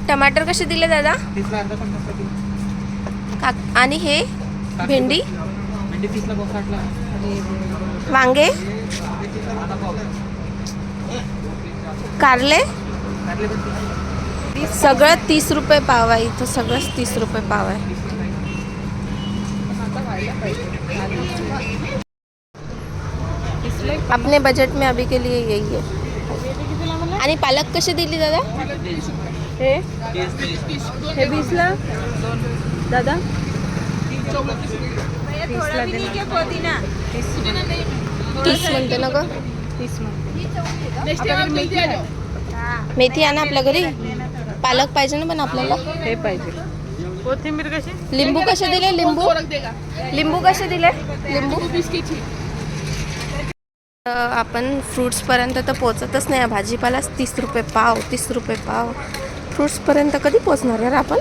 टमाटर कसे दिले दादा? आणि हे भेंडी वांगे कारले सगळं 30 रुपये पाव आहे इथं. सगळंच 30 रुपये पाव आहे. अपने बजट में अभी के लिए यही है. आणि पालक कसे दिली दादा? हे 20ला दादा. 30 म्हणते ना ग. 30 मेथी आहे ना आपल्या घरी. पालक पाहिजे ना पण आपल्याला. हे पाहिजे. कोथिंबीर कशी? लिंबू कसे दिले? लिंबू कसे दिले? लिंबू आपण फ्रूट्सपर्यंत तर पोचतच नाही. भाजीपालाच 30 रुपये पाव. 30 रुपये पाव. फ्रूट्सपर्यंत कधी पोचणार यार आपण?